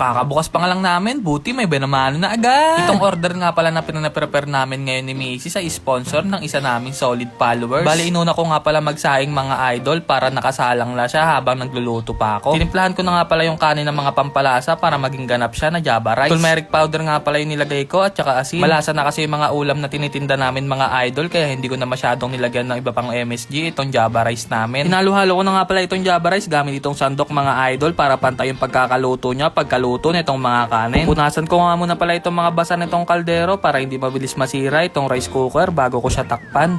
Kakabukas pa nga lang namin, buti may benamano na agad. Itong order nga pala na pinana-prepare namin ngayon ni Macy's ay sponsor ng isa naming solid followers. Bali, inuna ko nga pala magsaing mga idol para nakasalang na siya habang nagluluto pa ako. Tinimplahan ko na nga pala yung kanin ng mga pampalasa para maging ganap siya na Java rice. Turmeric powder nga pala yung nilagay ko at saka asin. Malasa na kasi yung mga ulam na tinitinda namin mga idol kaya hindi ko na masyadong nilagyan ng iba pang MSG itong Java rice namin. Hinalo-halo ko na nga pala itong Java rice gamit itong sandok mga idol para pantay yung pagkakaluto niya pagkaluto nitong mga kanin. Punasan ko nga muna pala itong mga basa nitong kaldero para hindi mabilis masira itong rice cooker bago ko siya takpan.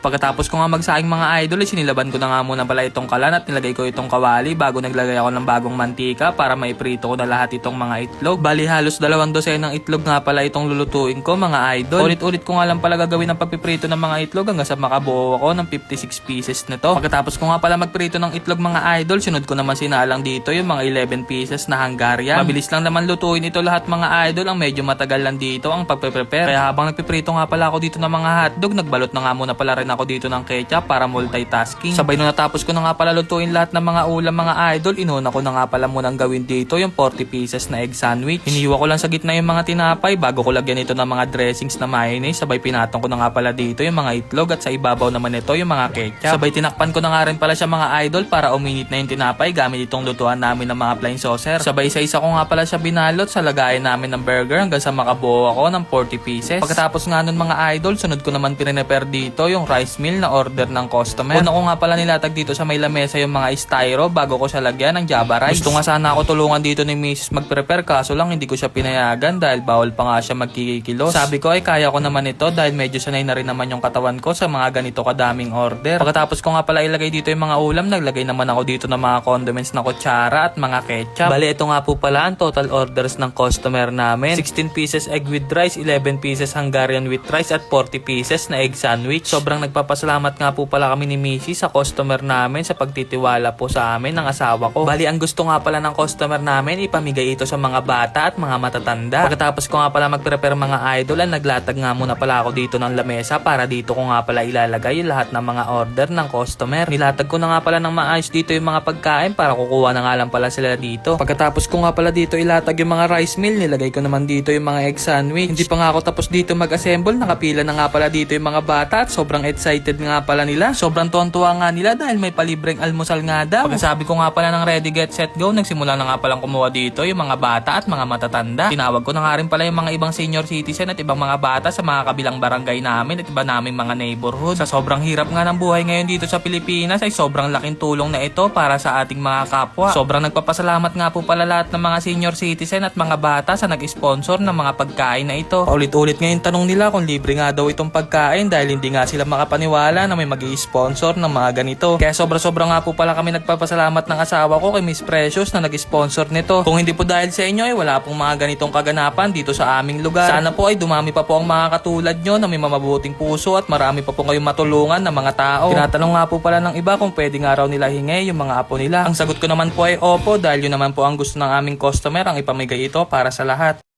Pagkatapos ko nga magsaing mga idol, sinilaban ko na nga muna pala itong kalan at nilagay ko itong kawali bago naglagay ako ng bagong mantika para maiprito ko na lahat itong mga itlog. Bali halos 2 dosenang itlog nga pala itong lulutuin ko mga idol. Ulit-ulit ko nga lang pala gagawin ang pagpiprito ng mga itlog hanggang sa makabuo ako ng 56 pieces nito. Pagkatapos ko nga pala magprito ng itlog mga idol, sunod ko naman sinalang dito yung mga 11 pieces na Hungarian. Mabilis lang naman lutuin ito lahat mga idol, ang medyo matagal lang dito ang pagpe-prepare. Kaya habang nagpiprito nga pala ako dito ng mga hotdog, nagbalot na nga muna pala rin ako dito ng ketchup para multitasking. Sabay nung natapos ko na nga pala lutuin lahat ng mga ulam mga idol, inuna ko na nga pala munang gawin dito yung 40 pieces na egg sandwich. Hiniwa ko lang sa gitna yung mga tinapay bago ko lagyan ito ng mga dressings na mayonnaise. Sabay pinatong ko na nga pala dito yung mga itlog at sa ibabaw naman ito yung mga ketchup. Sabay tinakpan ko na nga rin pala siya mga idol para uminit na yung tinapay gamit itong lutuan namin ng mga plain saucer. Sabay isa-isa ko nga pala siya binalot sa lagayan namin ng burger hanggang sa makabuo ako ng 40 pieces. Pagkatapos nga nun mga idol, sunod ko naman pinrepare dito yung rice meal na order ng customer. Una ko nga pala nilatag dito sa may lamesa yung mga styro bago ko siya lagyan ng Java rice. Gusto nga sana ako tulungan dito ni Mrs. mag-prepare kaso lang hindi ko siya pinayagan dahil bawal pa nga siya magkikilos. Sabi ko ay kaya ko naman ito dahil medyo sanay na rin naman yung katawan ko sa mga ganito kadaming order. Pagkatapos ko nga pala ilagay dito yung mga ulam, naglagay naman ako dito ng mga condiments na kutsara at mga ketchup. Bali ito nga po pala ang total orders ng customer namin. 16 pieces egg with rice, 11 pieces Hungarian with rice at 40 pieces na egg sandwich. Sobrang nagpapasalamat nga po pala kami ni Missy sa customer namin sa pagtitiwala po sa amin ng asawa ko. Bali ang gusto nga pala ng customer namin ipamigay ito sa mga bata at mga matatanda. Pagkatapos ko nga pala mag-prepare mga idol, naglatag nga muna pala ako dito ng lamesa para dito ko nga pala ilalagay lahat ng mga order ng customer. Nilatag ko na nga pala ng maayos dito yung mga pagkain para kukuha na nga lang pala sila dito. Pagkatapos ko nga pala dito ilatag yung mga rice meal, nilagay ko naman dito yung mga egg sandwich. Hindi pa nga ako tapos dito mag-assemble, nakapila na nga pala dito yung mga bata at sobrang excited nga pala nila. Sobrang tuwang-tuwa nga nila dahil may palibreng almusal nga daw. Pagkasabi ko nga pala ng ready, get, set, go, nagsimula na nga palang kumuha dito yung mga bata at mga matatanda. Tinawag ko na nga rin pala yung mga ibang senior citizen at ibang mga bata sa mga kabilang barangay namin at iba naming mga neighborhood. Sa sobrang hirap nga ng buhay ngayon dito sa Pilipinas ay sobrang laking tulong na ito para sa ating mga kapwa. Sobrang nagpapasalamat nga po pala lahat ng mga senior citizen at mga bata sa nag-sponsor ng mga pagkain na ito. Paulit-ulit ngayon tanong nila kung libre nga daw itong pagkain dahil hindi nga sila makapaniwala na may mag-i-sponsor ng mga ganito. Kaya sobra-sobra nga po pala kami nagpapasalamat ng asawa ko kay Miss Precious na nag-sponsor nito. Kung hindi po dahil sa inyo ay wala pong mga ganitong kaganapan dito sa aming lugar. Sana po ay dumami pa po ang mga katulad nyo na may mamabuting puso at marami pa po kayong matulungan ng mga tao. Tinatanong nga po pala ng iba kung pwede nga raw nila hingi yung mga apo nila. Ang sagot ko naman po ay opo dahil yun naman po ang gusto ng aming customer ang ipamigay ito para sa lahat.